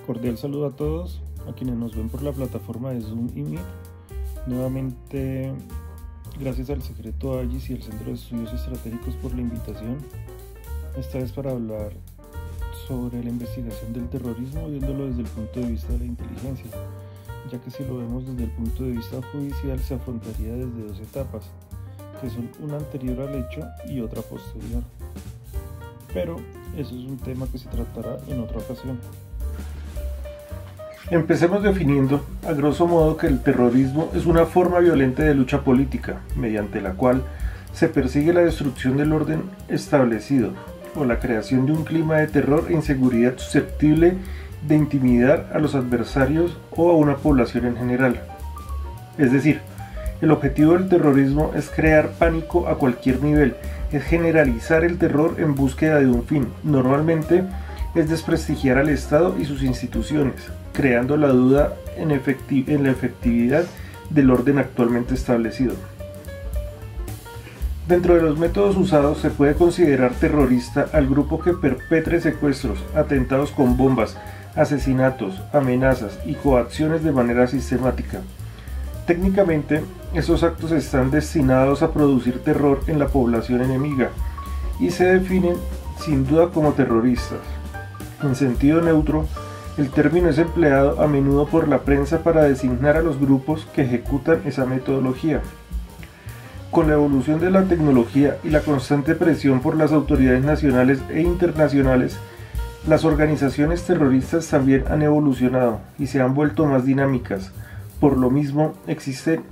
Cordial saludo a todos, a quienes nos ven por la plataforma de Zoom y Meet. Nuevamente, gracias al Secreto Agis y al Centro de Estudios Estratégicos por la invitación. Esta vez para hablar sobre la investigación del terrorismo, viéndolo desde el punto de vista de la inteligencia, ya que si lo vemos desde el punto de vista judicial se afrontaría desde dos etapas, que son una anterior al hecho y otra posterior. Pero eso es un tema que se tratará en otra ocasión. Empecemos definiendo, a grosso modo, que el terrorismo es una forma violenta de lucha política, mediante la cual se persigue la destrucción del orden establecido o la creación de un clima de terror e inseguridad susceptible de intimidar a los adversarios o a una población en general. Es decir, el objetivo del terrorismo es crear pánico a cualquier nivel, es generalizar el terror en búsqueda de un fin, normalmente es desprestigiar al Estado y sus instituciones, creando la duda en la efectividad del orden actualmente establecido. Dentro de los métodos usados se puede considerar terrorista al grupo que perpetre secuestros, atentados con bombas, asesinatos, amenazas y coacciones de manera sistemática. Técnicamente, estos actos están destinados a producir terror en la población enemiga y se definen sin duda como terroristas. En sentido neutro, el término es empleado a menudo por la prensa para designar a los grupos que ejecutan esa metodología. Con la evolución de la tecnología y la constante presión por las autoridades nacionales e internacionales, las organizaciones terroristas también han evolucionado y se han vuelto más dinámicas. Por lo mismo, existen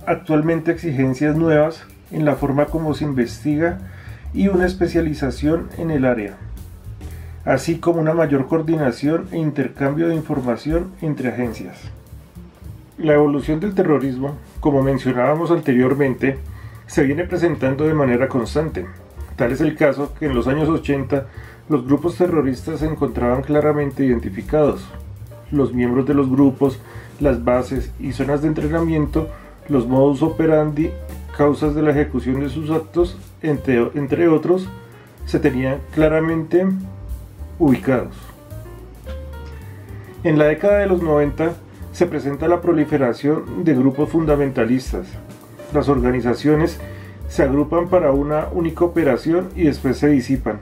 actualmente exigencias nuevas en la forma como se investiga y una especialización en el área, así como una mayor coordinación e intercambio de información entre agencias. La evolución del terrorismo, como mencionábamos anteriormente, se viene presentando de manera constante. Tal es el caso que en los años 80 los grupos terroristas se encontraban claramente identificados. Los miembros de los grupos, las bases y zonas de entrenamiento, los modus operandi, causas de la ejecución de sus actos, entre otros, se tenían claramente ubicados. En la década de los 90 se presenta la proliferación de grupos fundamentalistas. Las organizaciones se agrupan para una única operación y después se disipan.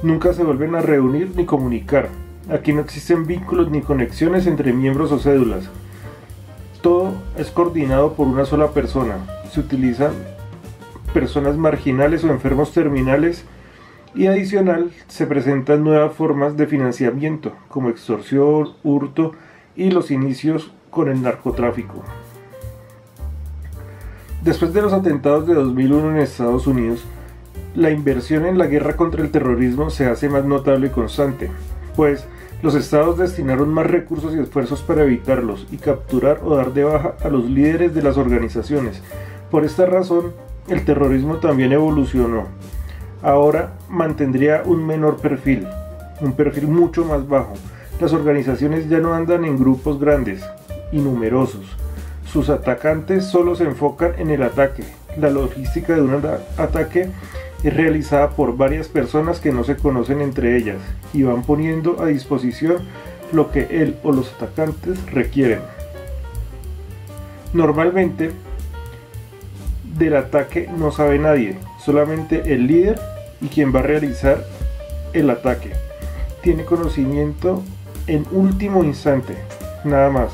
Nunca se vuelven a reunir ni comunicar. Aquí no existen vínculos ni conexiones entre miembros o cédulas. Todo es coordinado por una sola persona. Se utilizan personas marginales o enfermos terminales y adicional se presentan nuevas formas de financiamiento como extorsión, hurto y los inicios con el narcotráfico. Después de los atentados de 2001 en Estados Unidos, la inversión en la guerra contra el terrorismo se hace más notable y constante, pues los estados destinaron más recursos y esfuerzos para evitarlos y capturar o dar de baja a los líderes de las organizaciones. Por esta razón, el terrorismo también evolucionó. Ahora mantendría un menor perfil, un perfil mucho más bajo. Las organizaciones ya no andan en grupos grandes y numerosos. Sus atacantes solo se enfocan en el ataque. La logística de un ataque es realizada por varias personas que no se conocen entre ellas y van poniendo a disposición lo que él o los atacantes requieren. Normalmente del ataque no sabe nadie, solamente el líder y quien va a realizar el ataque. Tiene conocimiento en último instante, nada más.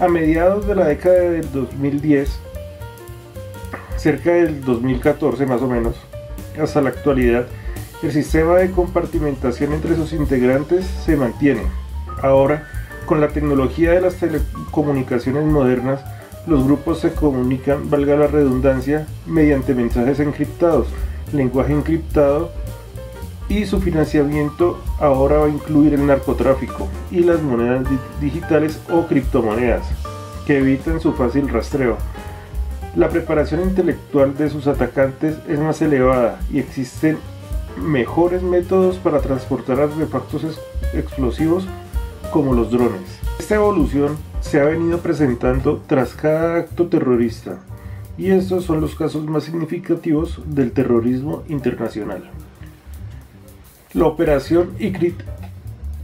A mediados de la década del 2010, cerca del 2014 más o menos, hasta la actualidad, el sistema de compartimentación entre sus integrantes se mantiene. Ahora, con la tecnología de las telecomunicaciones modernas, los grupos se comunican, valga la redundancia, mediante mensajes encriptados, lenguaje encriptado, y su financiamiento ahora va a incluir el narcotráfico y las monedas digitales o criptomonedas, que evitan su fácil rastreo. La preparación intelectual de sus atacantes es más elevada y existen mejores métodos para transportar artefactos explosivos como los drones. Esta evolución se ha venido presentando tras cada acto terrorista y estos son los casos más significativos del terrorismo internacional. La operación ICRIT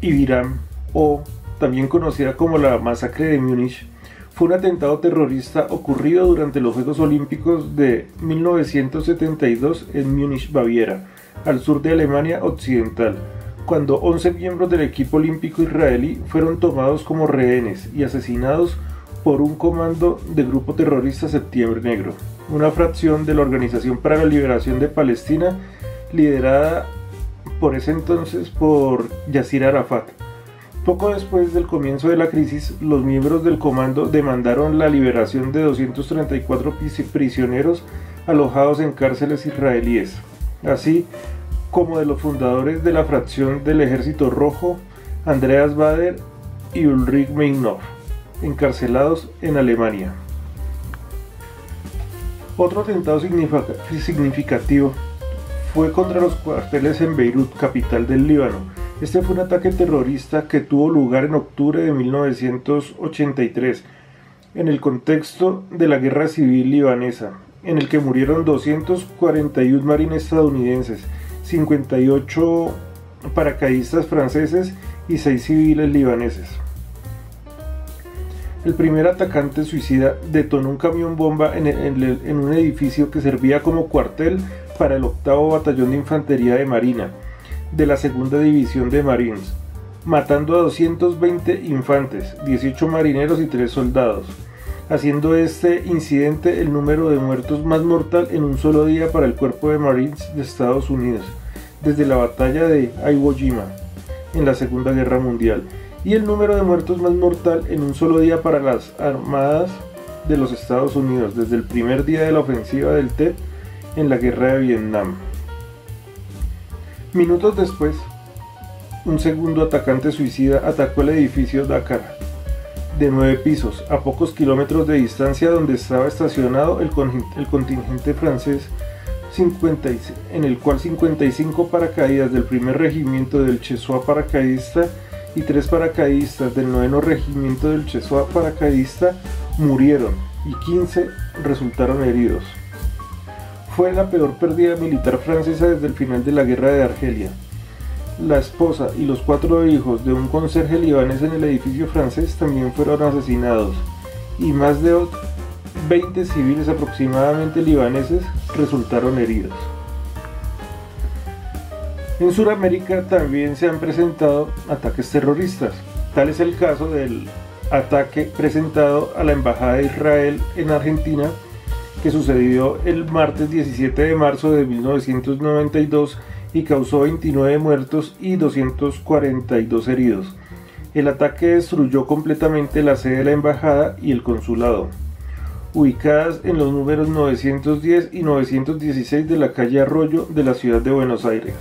Ibiram, o también conocida como la masacre de Múnich, fue un atentado terrorista ocurrido durante los Juegos Olímpicos de 1972 en Múnich, Baviera, al sur de Alemania Occidental, cuando 11 miembros del equipo olímpico israelí fueron tomados como rehenes y asesinados por un comando del grupo terrorista Septiembre Negro, una fracción de la Organización para la Liberación de Palestina liderada por ese entonces por Yasir Arafat. Poco después del comienzo de la crisis, los miembros del comando demandaron la liberación de 234 prisioneros alojados en cárceles israelíes, así como de los fundadores de la fracción del Ejército Rojo, Andreas Baader y Ulrich Meinhof, encarcelados en Alemania. Otro atentado significativo fue contra los cuarteles en Beirut, capital del Líbano. Este fue un ataque terrorista que tuvo lugar en octubre de 1983, en el contexto de la Guerra Civil Libanesa, en el que murieron 241 marines estadounidenses, 58 paracaidistas franceses y 6 civiles libaneses. El primer atacante suicida detonó un camión bomba en un edificio que servía como cuartel para el 8º Batallón de Infantería de Marina de la 2ª División de Marines, matando a 220 infantes, 18 marineros y 3 soldados, haciendo este incidente el número de muertos más mortal en un solo día para el Cuerpo de Marines de Estados Unidos, desde la batalla de Iwo Jima en la Segunda Guerra Mundial, y el número de muertos más mortal en un solo día para las Armadas de los Estados Unidos, desde el primer día de la ofensiva del Tet en la Guerra de Vietnam. Minutos después, un segundo atacante suicida atacó el edificio Dakar, de 9 pisos, a pocos kilómetros de distancia donde estaba estacionado el contingente francés, en el cual 55 paracaidistas del primer regimiento del Chesois paracaidista y 3 paracaidistas del 9º regimiento del Chesois paracaidista murieron y 15 resultaron heridos. Fue la peor pérdida militar francesa desde el final de la Guerra de Argelia. La esposa y los 4 hijos de un conserje libanés en el edificio francés también fueron asesinados, y más de 20 civiles aproximadamente libaneses resultaron heridos. En Sudamérica también se han presentado ataques terroristas. Tal es el caso del ataque presentado a la Embajada de Israel en Argentina, que sucedió el martes 17 de marzo de 1992 y causó 29 muertos y 242 heridos. El ataque destruyó completamente la sede de la embajada y el consulado, ubicadas en los números 910 y 916 de la calle Arroyo de la ciudad de Buenos Aires.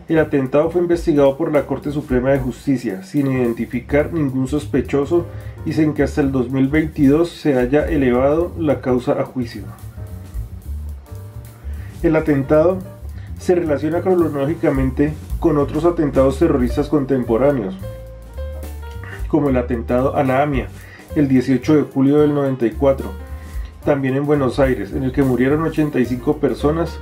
El atentado fue investigado por la Corte Suprema de Justicia, sin identificar ningún sospechoso, y sin que hasta el 2022 se haya elevado la causa a juicio. El atentado se relaciona cronológicamente con otros atentados terroristas contemporáneos, como el atentado a la AMIA, el 18 de julio del 94, también en Buenos Aires, en el que murieron 85 personas,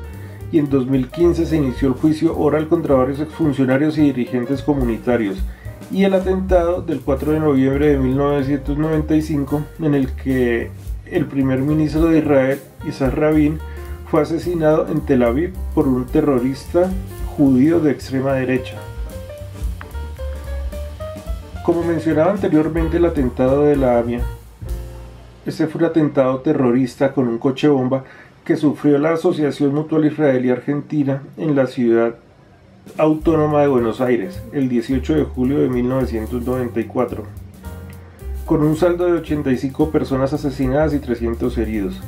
y en 2015 se inició el juicio oral contra varios exfuncionarios y dirigentes comunitarios, y el atentado del 4 de noviembre de 1995, en el que el primer ministro de Israel, Isaac Rabin, fue asesinado en Tel Aviv por un terrorista judío de extrema derecha. Como mencionaba anteriormente, el atentado de la AMIA, este fue un atentado terrorista con un coche bomba que sufrió la Asociación Mutual Israelí Argentina en la ciudad autónoma de Buenos Aires el 18 de julio de 1994, con un saldo de 85 personas asesinadas y 300 heridos.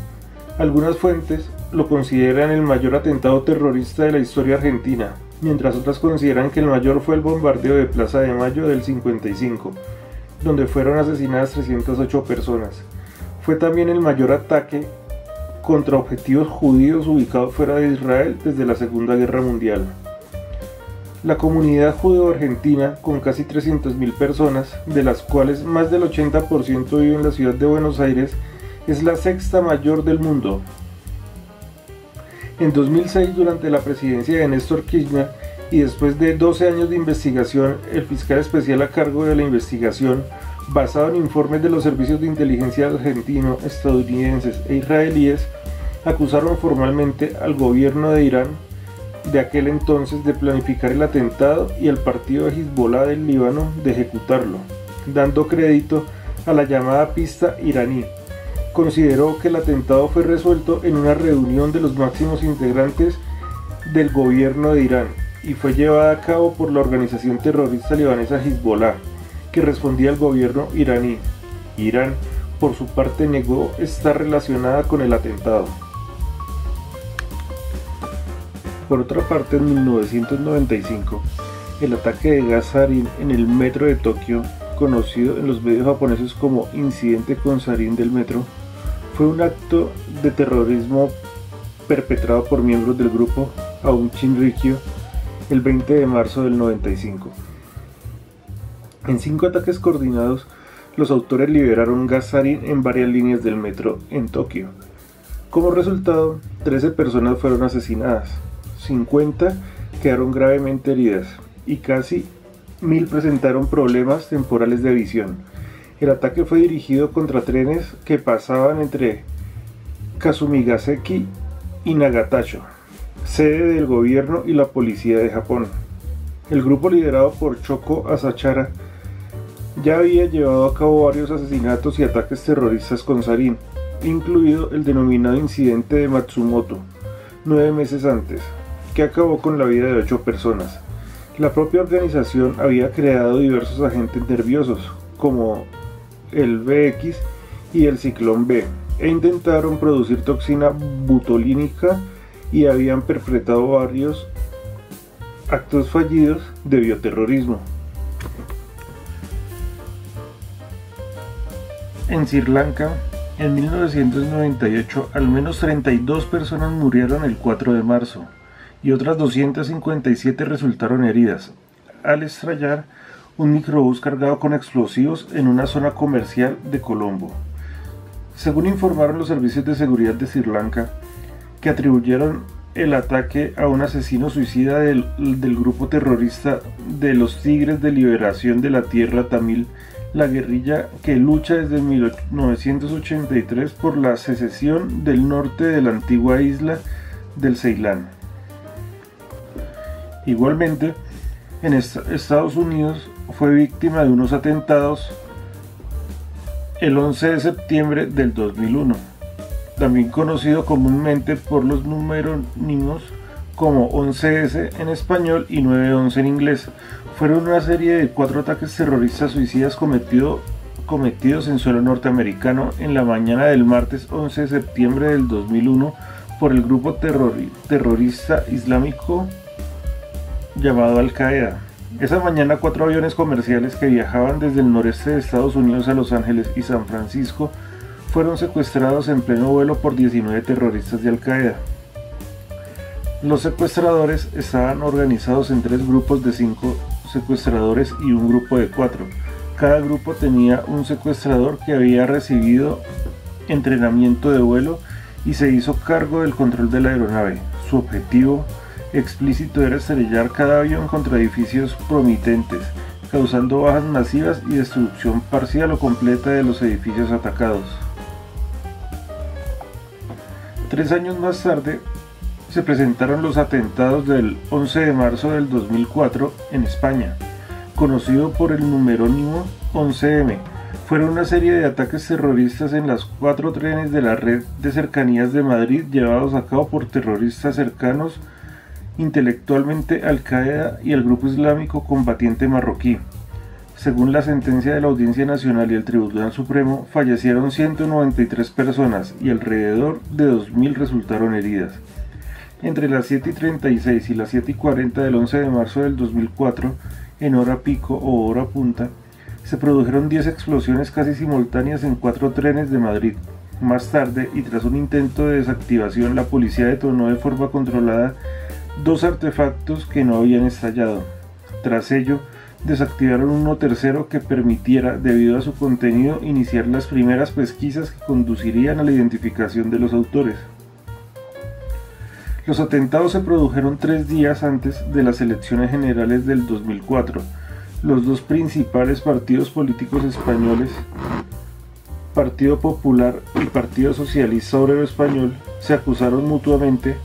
Algunas fuentes lo consideran el mayor atentado terrorista de la historia argentina, mientras otras consideran que el mayor fue el bombardeo de Plaza de Mayo del 55, donde fueron asesinadas 308 personas. Fue también el mayor ataque contra objetivos judíos ubicados fuera de Israel desde la Segunda Guerra Mundial. La comunidad judeo-argentina, con casi 300.000 personas, de las cuales más del 80% vive en la ciudad de Buenos Aires, es la sexta mayor del mundo. En 2006, durante la presidencia de Néstor Kirchner, y después de 12 años de investigación, el fiscal especial a cargo de la investigación, basado en informes de los servicios de inteligencia argentino, estadounidenses e israelíes, acusaron formalmente al gobierno de Irán de aquel entonces de planificar el atentado y al partido de Hezbollah del Líbano de ejecutarlo, dando crédito a la llamada pista iraní. Consideró que el atentado fue resuelto en una reunión de los máximos integrantes del gobierno de Irán y fue llevada a cabo por la organización terrorista libanesa Hezbollah, que respondía al gobierno iraní. Irán, por su parte, negó estar relacionada con el atentado. Por otra parte, en 1995, el ataque de gas sarín en el metro de Tokio, conocido en los medios japoneses como incidente con sarín del metro, fue un acto de terrorismo perpetrado por miembros del grupo Aum Shinrikyo el 20 de marzo del 95. En 5 ataques coordinados, los autores liberaron gas sarín en varias líneas del metro en Tokio. Como resultado, 13 personas fueron asesinadas, 50 quedaron gravemente heridas y casi 1000 presentaron problemas temporales de visión. El ataque fue dirigido contra trenes que pasaban entre Kasumigaseki y Nagatacho, sede del gobierno y la policía de Japón. El grupo liderado por Shoko Asahara ya había llevado a cabo varios asesinatos y ataques terroristas con sarín, incluido el denominado incidente de Matsumoto, 9 meses antes, que acabó con la vida de 8 personas. La propia organización había creado diversos agentes nerviosos, como el BX y el ciclón B, e intentaron producir toxina butolínica y habían perpetrado varios actos fallidos de bioterrorismo. En Sri Lanka, en 1998, al menos 32 personas murieron el 4 de marzo y otras 257 resultaron heridas al estrellar un microbús cargado con explosivos en una zona comercial de Colombo. Según informaron los servicios de seguridad de Sri Lanka, que atribuyeron el ataque a un asesino suicida del grupo terrorista de los Tigres de Liberación de la Tierra Tamil, la guerrilla que lucha desde 1983 por la secesión del norte de la antigua isla del Ceilán. Igualmente, en Estados Unidos fue víctima de unos atentados el 11 de septiembre del 2001, también conocido comúnmente por los numerónimos como 11S en español y 9/11 en inglés. Fueron una serie de 4 ataques terroristas suicidas cometidos en suelo norteamericano en la mañana del martes 11 de septiembre del 2001 por el grupo terrorista islámico llamado Al-Qaeda. Esa mañana 4 aviones comerciales que viajaban desde el noreste de Estados Unidos a Los Ángeles y San Francisco fueron secuestrados en pleno vuelo por 19 terroristas de Al-Qaeda. Los secuestradores estaban organizados en 3 grupos de 5 secuestradores y un grupo de 4. Cada grupo tenía un secuestrador que había recibido entrenamiento de vuelo y se hizo cargo del control de la aeronave. Su objetivo explícito era estrellar cada avión contra edificios prominentes, causando bajas masivas y destrucción parcial o completa de los edificios atacados. 3 años más tarde, se presentaron los atentados del 11 de marzo del 2004 en España, conocido por el numerónimo 11M. Fueron una serie de ataques terroristas en las 4 trenes de la red de cercanías de Madrid llevados a cabo por terroristas cercanos intelectualmente Al-Qaeda y el grupo islámico combatiente marroquí. Según la sentencia de la Audiencia Nacional y el Tribunal Supremo, fallecieron 193 personas y alrededor de 2000 resultaron heridas. Entre las 7:36 y las 7:40 del 11 de marzo del 2004, en hora pico o hora punta, se produjeron 10 explosiones casi simultáneas en 4 trenes de Madrid. Más tarde, y tras un intento de desactivación, la policía detonó de forma controlada 2 artefactos que no habían estallado. Tras ello, desactivaron uno tercero que permitiera, debido a su contenido, iniciar las primeras pesquisas que conducirían a la identificación de los autores. Los atentados se produjeron 3 días antes de las elecciones generales del 2004. Los dos principales partidos políticos españoles, Partido Popular y Partido Socialista Obrero Español, se acusaron mutuamente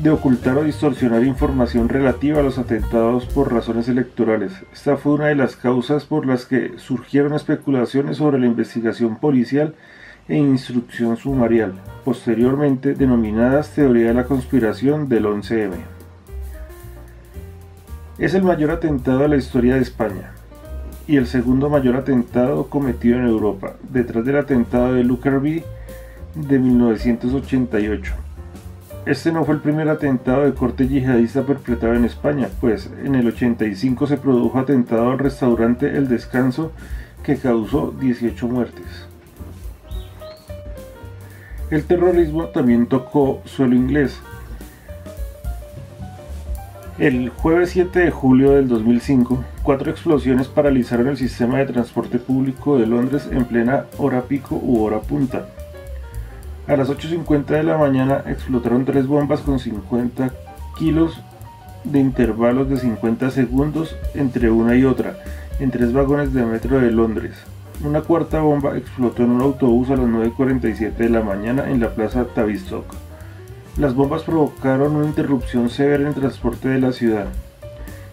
de ocultar o distorsionar información relativa a los atentados por razones electorales. Esta fue una de las causas por las que surgieron especulaciones sobre la investigación policial e instrucción sumarial, posteriormente denominadas teoría de la conspiración del 11M. Es el mayor atentado de la historia de España y el segundo mayor atentado cometido en Europa, detrás del atentado de Lockerbie de 1988. Este no fue el primer atentado de corte yihadista perpetrado en España, pues en el 85 se produjo atentado al restaurante El Descanso que causó 18 muertes. El terrorismo también tocó suelo inglés. El jueves 7 de julio del 2005, 4 explosiones paralizaron el sistema de transporte público de Londres en plena hora pico u hora punta. A las 8:50 de la mañana explotaron 3 bombas con 50 kilos de intervalos de 50 segundos entre una y otra, en 3 vagones de metro de Londres. Una cuarta bomba explotó en un autobús a las 9:47 de la mañana en la plaza Tavistock. Las bombas provocaron una interrupción severa en el transporte de la ciudad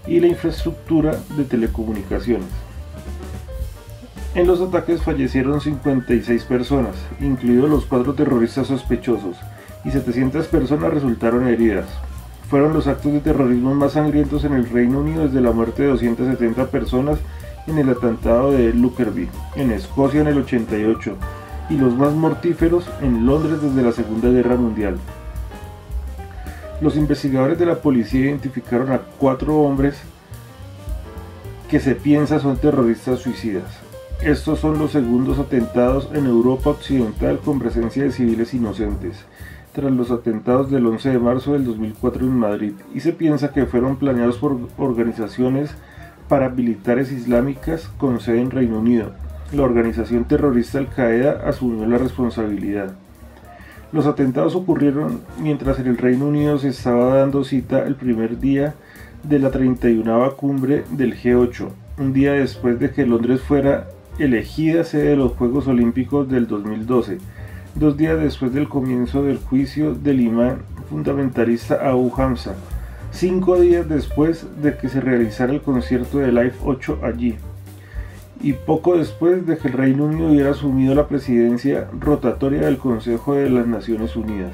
y la infraestructura de telecomunicaciones. En los ataques fallecieron 56 personas, incluidos los 4 terroristas sospechosos, y 700 personas resultaron heridas. Fueron los actos de terrorismo más sangrientos en el Reino Unido desde la muerte de 270 personas en el atentado de Lockerbie, en Escocia en el 88, y los más mortíferos en Londres desde la Segunda Guerra Mundial. Los investigadores de la policía identificaron a 4 hombres que se piensa son terroristas suicidas. Estos son los segundos atentados en Europa Occidental con presencia de civiles inocentes, tras los atentados del 11 de marzo del 2004 en Madrid, y se piensa que fueron planeados por organizaciones paramilitares islámicas con sede en Reino Unido. La organización terrorista Al-Qaeda asumió la responsabilidad. Los atentados ocurrieron mientras en el Reino Unido se estaba dando cita el primer día de la 31ª cumbre del G8, un día después de que Londres fuera elegida sede de los Juegos Olímpicos del 2012, 2 días después del comienzo del juicio del imán fundamentalista Abu Hamza, 5 días después de que se realizara el concierto de Live 8 allí, y poco después de que el Reino Unido hubiera asumido la presidencia rotatoria del Consejo de las Naciones Unidas.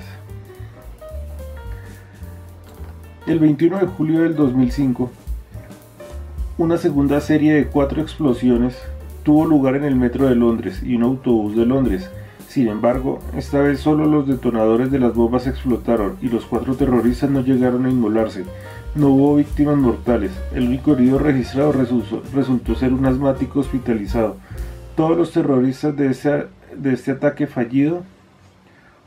El 21 de julio del 2005, una segunda serie de 4 explosiones tuvo lugar en el metro de Londres y un autobús de Londres. Sin embargo, esta vez solo los detonadores de las bombas explotaron y los 4 terroristas no llegaron a inmolarse. No hubo víctimas mortales. El único herido registrado resultó ser un asmático hospitalizado. Todos los terroristas de este ataque fallido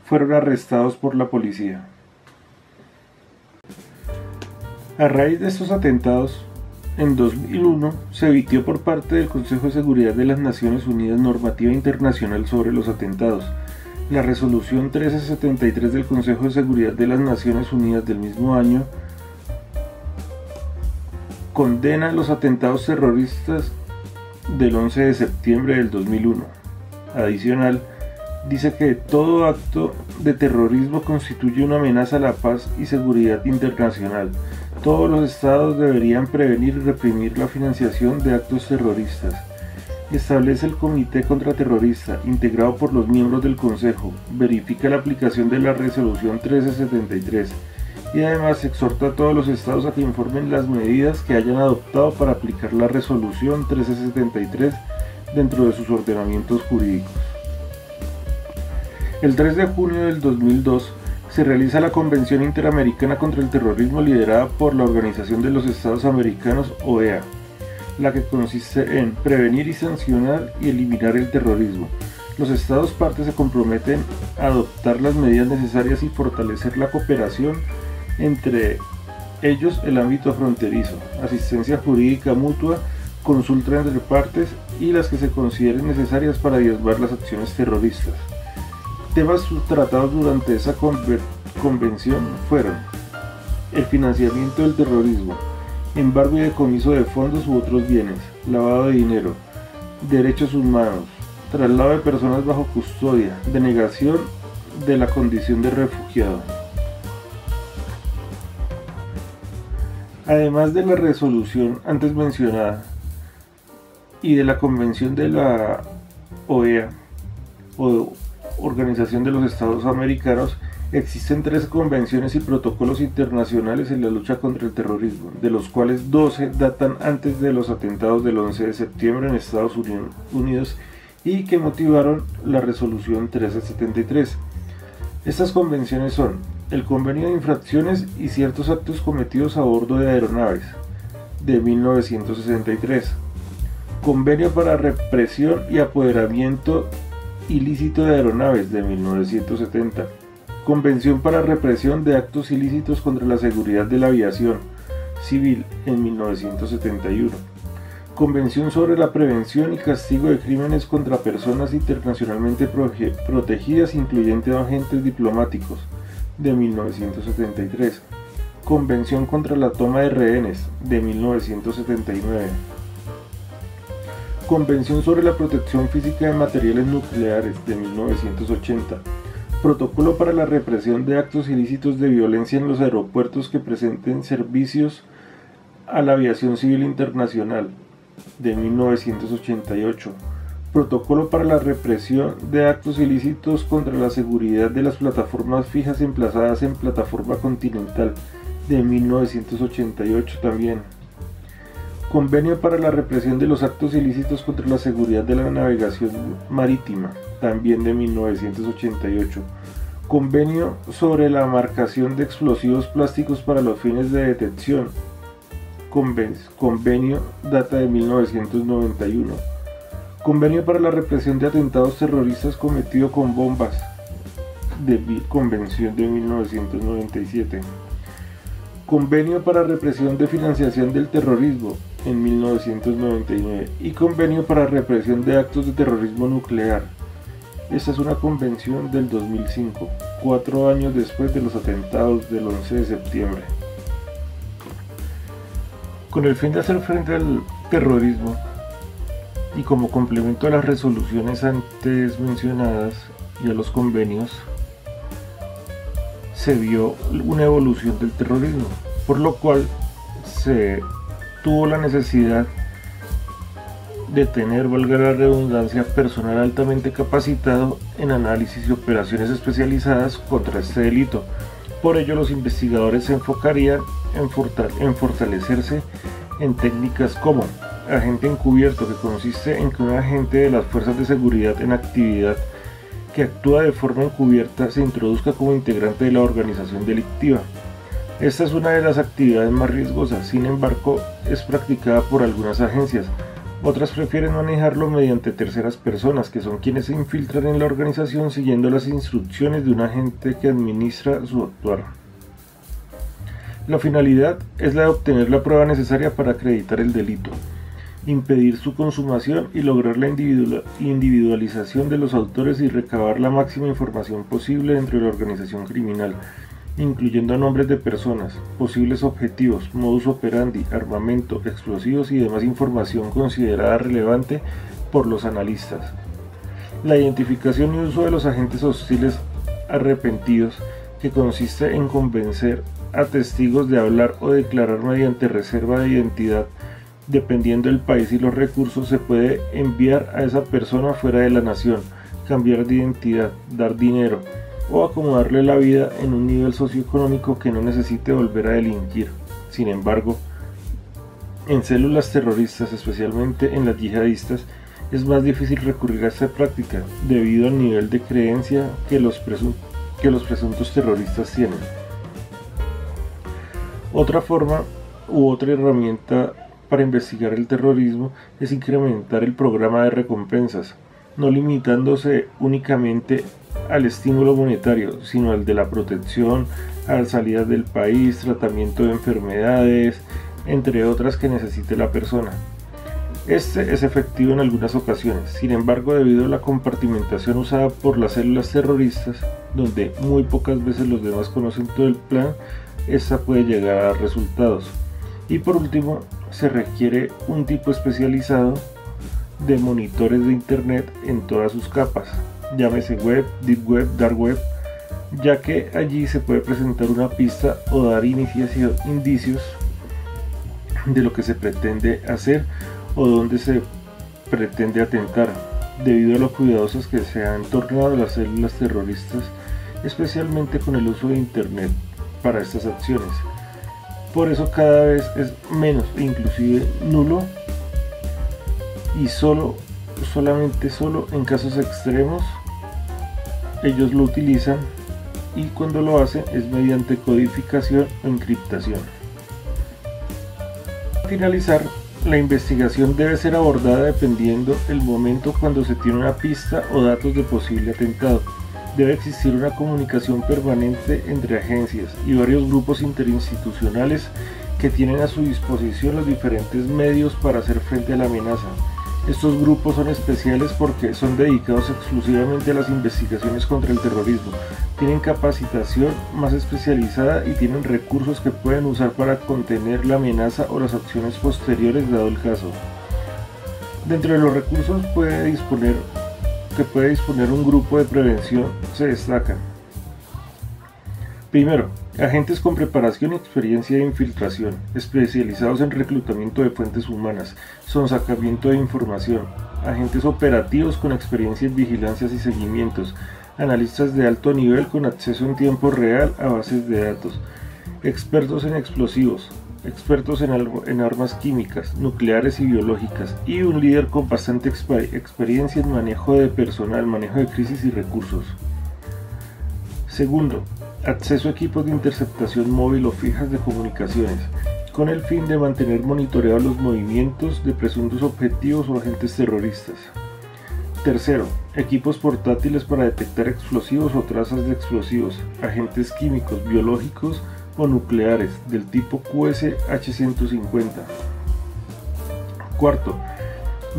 fueron arrestados por la policía. A raíz de estos atentados, en 2001 se emitió por parte del Consejo de Seguridad de las Naciones Unidas normativa internacional sobre los atentados. La resolución 1373 del Consejo de Seguridad de las Naciones Unidas del mismo año condena los atentados terroristas del 11 de septiembre del 2001. Adicional, dice que todo acto de terrorismo constituye una amenaza a la paz y seguridad internacional. Todos los estados deberían prevenir y reprimir la financiación de actos terroristas. Establece el Comité Contraterrorista, integrado por los miembros del Consejo, verifica la aplicación de la Resolución 1373 y además exhorta a todos los estados a que informen las medidas que hayan adoptado para aplicar la Resolución 1373 dentro de sus ordenamientos jurídicos. El 3 de junio del 2002 se realiza la Convención Interamericana contra el Terrorismo liderada por la Organización de los Estados Americanos, OEA, la que consiste en prevenir y sancionar y eliminar el terrorismo. Los estados partes se comprometen a adoptar las medidas necesarias y fortalecer la cooperación entre ellos el ámbito fronterizo, asistencia jurídica mutua, consulta entre partes y las que se consideren necesarias para diezmar las acciones terroristas. Temas tratados durante esa convención fueron el financiamiento del terrorismo, embargo y decomiso de fondos u otros bienes, lavado de dinero, derechos humanos, traslado de personas bajo custodia, denegación de la condición de refugiado. Además de la resolución antes mencionada y de la Convención de la OEA, o Organización de los Estados Americanos, existen 13 convenciones y protocolos internacionales en la lucha contra el terrorismo, de los cuales 12 datan antes de los atentados del 11 de septiembre en Estados Unidos y que motivaron la resolución 1373. Estas convenciones son el Convenio de Infracciones y ciertos actos cometidos a bordo de aeronaves, de 1963, Convenio para represión y apoderamiento ilícito de aeronaves, de 1970, Convención para represión de actos ilícitos contra la seguridad de la aviación civil, en 1971, Convención sobre la prevención y castigo de crímenes contra personas internacionalmente protegidas, incluyendo agentes diplomáticos, de 1973, Convención contra la toma de rehenes, de 1979, Convención sobre la protección física de materiales nucleares, de 1980, Protocolo para la represión de actos ilícitos de violencia en los aeropuertos que presten servicios a la aviación civil internacional, de 1988, Protocolo para la represión de actos ilícitos contra la seguridad de las plataformas fijas emplazadas en plataforma continental, de 1988 también, Convenio para la represión de los actos ilícitos contra la seguridad de la navegación marítima, también de 1988, Convenio sobre la marcación de explosivos plásticos para los fines de detección, convenio data de 1991, Convenio para la represión de atentados terroristas cometidos con bombas, convención de 1997, Convenio para represión de financiación del terrorismo, en 1999, y Convenio para represión de actos de terrorismo nuclear. Esta es una convención del 2005, 4 años después de los atentados del 11 de septiembre. Con el fin de hacer frente al terrorismo, y como complemento a las resoluciones antes mencionadas y a los convenios, se vio una evolución del terrorismo, por lo cual se tuvo la necesidad de tener, valga la redundancia, personal altamente capacitado en análisis y operaciones especializadas contra este delito. Por ello, los investigadores se enfocarían en fortalecerse en técnicas como agente encubierto, que consiste en que un agente de las fuerzas de seguridad en actividad que actúa de forma encubierta se introduzca como integrante de la organización delictiva. Esta es una de las actividades más riesgosas, sin embargo, es practicada por algunas agencias. Otras prefieren manejarlo mediante terceras personas, que son quienes se infiltran en la organización siguiendo las instrucciones de un agente que administra su actuar. La finalidad es la de obtener la prueba necesaria para acreditar el delito, impedir su consumación y lograr la individualización de los autores y recabar la máxima información posible dentro de la organización criminal, incluyendo nombres de personas, posibles objetivos, modus operandi, armamento, explosivos y demás información considerada relevante por los analistas. La identificación y uso de los agentes hostiles arrepentidos, que consiste en convencer a testigos de hablar o declarar mediante reserva de identidad, dependiendo del país y los recursos, se puede enviar a esa persona fuera de la nación, cambiar de identidad, dar dinero o acomodarle la vida en un nivel socioeconómico que no necesite volver a delinquir. Sin embargo, en células terroristas, especialmente en las yihadistas, es más difícil recurrir a esta práctica debido al nivel de creencia que los presuntos terroristas tienen. Otra forma u otra herramienta para investigar el terrorismo es incrementar el programa de recompensas, no limitándose únicamente al estímulo monetario, sino al de la protección, a las salidas del país, tratamiento de enfermedades, entre otras que necesite la persona. Este es efectivo en algunas ocasiones, sin embargo, debido a la compartimentación usada por las células terroristas, donde muy pocas veces los demás conocen todo el plan, esta puede llegar a dar resultados. Y por último, se requiere un tipo especializado de monitores de internet en todas sus capas, llámese web, deep web, dark web, ya que allí se puede presentar una pista o dar indicios de lo que se pretende hacer o donde se pretende atentar, debido a lo cuidadosas que se han tornado las células terroristas, especialmente con el uso de internet para estas acciones. Por eso cada vez es menos e inclusive nulo, y solamente en casos extremos ellos lo utilizan, y cuando lo hacen es mediante codificación o encriptación. Para finalizar, la investigación debe ser abordada dependiendo el momento cuando se tiene una pista o datos de posible atentado. Debe existir una comunicación permanente entre agencias y varios grupos interinstitucionales que tienen a su disposición los diferentes medios para hacer frente a la amenaza. Estos grupos son especiales porque son dedicados exclusivamente a las investigaciones contra el terrorismo, tienen capacitación más especializada y tienen recursos que pueden usar para contener la amenaza o las acciones posteriores dado el caso. Dentro de los recursos que puede disponer un grupo de prevención se destacan: primero, agentes con preparación y experiencia de infiltración, especializados en reclutamiento de fuentes humanas, sonsacamiento de información, agentes operativos con experiencia en vigilancias y seguimientos, analistas de alto nivel con acceso en tiempo real a bases de datos, expertos en explosivos, expertos en armas químicas, nucleares y biológicas, y un líder con bastante experiencia en manejo de personal, manejo de crisis y recursos. Segundo, acceso a equipos de interceptación móvil o fijas de comunicaciones, con el fin de mantener monitoreados los movimientos de presuntos objetivos o agentes terroristas. Tercero, equipos portátiles para detectar explosivos o trazas de explosivos, agentes químicos, biológicos o nucleares del tipo QSH-150. Cuarto,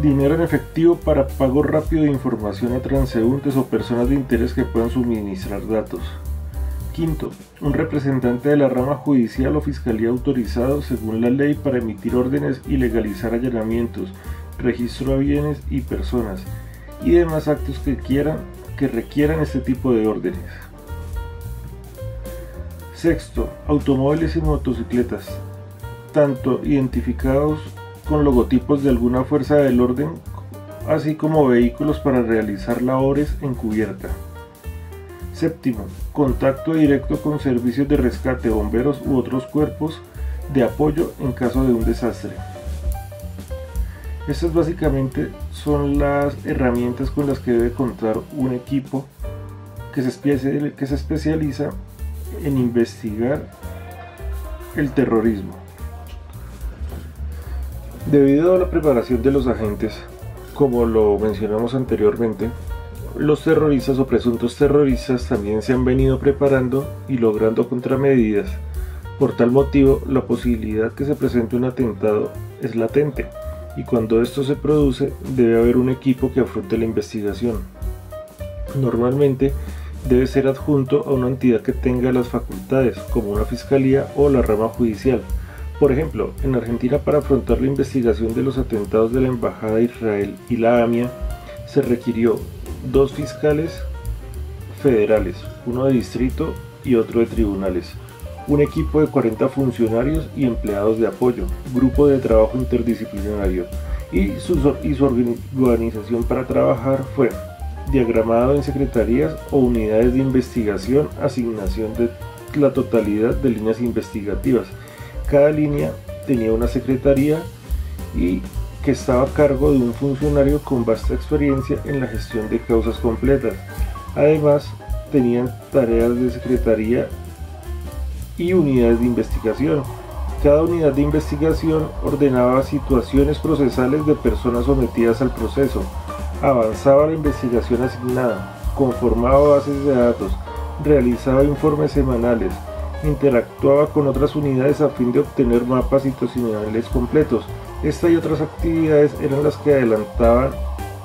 dinero en efectivo para pago rápido de información a transeúntes o personas de interés que puedan suministrar datos. Quinto, un representante de la rama judicial o fiscalía autorizado según la ley para emitir órdenes y legalizar allanamientos, registro a bienes y personas, y demás actos que requieran este tipo de órdenes. Sexto, automóviles y motocicletas, tanto identificados con logotipos de alguna fuerza del orden, así como vehículos para realizar labores encubierta. Séptimo, contacto directo con servicios de rescate, bomberos u otros cuerpos de apoyo en caso de un desastre. Estas básicamente son las herramientas con las que debe contar un equipo que se especializa en investigar el terrorismo. Debido a la preparación de los agentes, como lo mencionamos anteriormente, los terroristas o presuntos terroristas también se han venido preparando y logrando contramedidas. Por tal motivo, la posibilidad que se presente un atentado es latente, y cuando esto se produce, debe haber un equipo que afronte la investigación. Normalmente, debe ser adjunto a una entidad que tenga las facultades, como una fiscalía o la rama judicial. Por ejemplo, en Argentina, para afrontar la investigación de los atentados de la Embajada de Israel y la AMIA, se requirió 2 fiscales federales, uno de distrito y otro de tribunales, un equipo de 40 funcionarios y empleados de apoyo, grupo de trabajo interdisciplinario, y su organización para trabajar fue diagramado en secretarías o unidades de investigación, asignación de la totalidad de líneas investigativas. Cada línea tenía una secretaría y que estaba a cargo de un funcionario con vasta experiencia en la gestión de causas completas. Además, tenían tareas de secretaría y unidades de investigación. Cada unidad de investigación ordenaba situaciones procesales de personas sometidas al proceso, avanzaba la investigación asignada, conformaba bases de datos, realizaba informes semanales, interactuaba con otras unidades a fin de obtener mapas situacionales completos, Esta y otras actividades eran las que adelantaban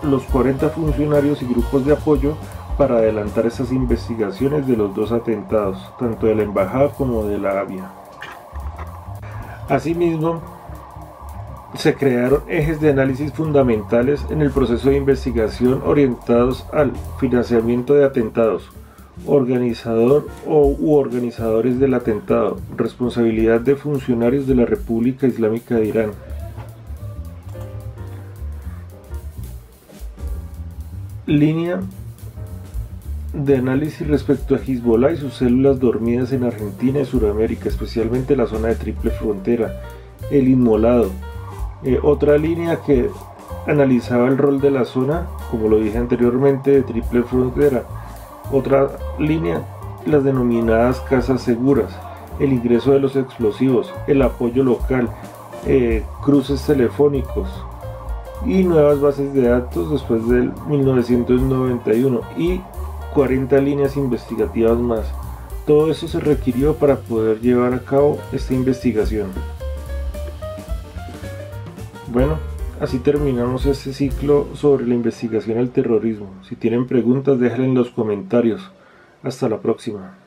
los 40 funcionarios y grupos de apoyo para adelantar esas investigaciones de los dos atentados, tanto de la embajada como de la AVIA. Asimismo, se crearon ejes de análisis fundamentales en el proceso de investigación orientados al financiamiento de atentados, organizador u organizadores del atentado, responsabilidad de funcionarios de la República Islámica de Irán, línea de análisis respecto a Hezbollah y sus células dormidas en Argentina y Sudamérica, especialmente la zona de Triple Frontera, el Inmolado. Otra línea que analizaba el rol de la zona, como lo dije anteriormente, de Triple Frontera. Otra línea, las denominadas casas seguras, el ingreso de los explosivos, el apoyo local, cruces telefónicos y nuevas bases de datos después del 1991 y 40 líneas investigativas más. Todo eso se requirió para poder llevar a cabo esta investigación. Bueno, así terminamos este ciclo sobre la investigación al terrorismo. Si tienen preguntas, déjenlas en los comentarios. Hasta la próxima.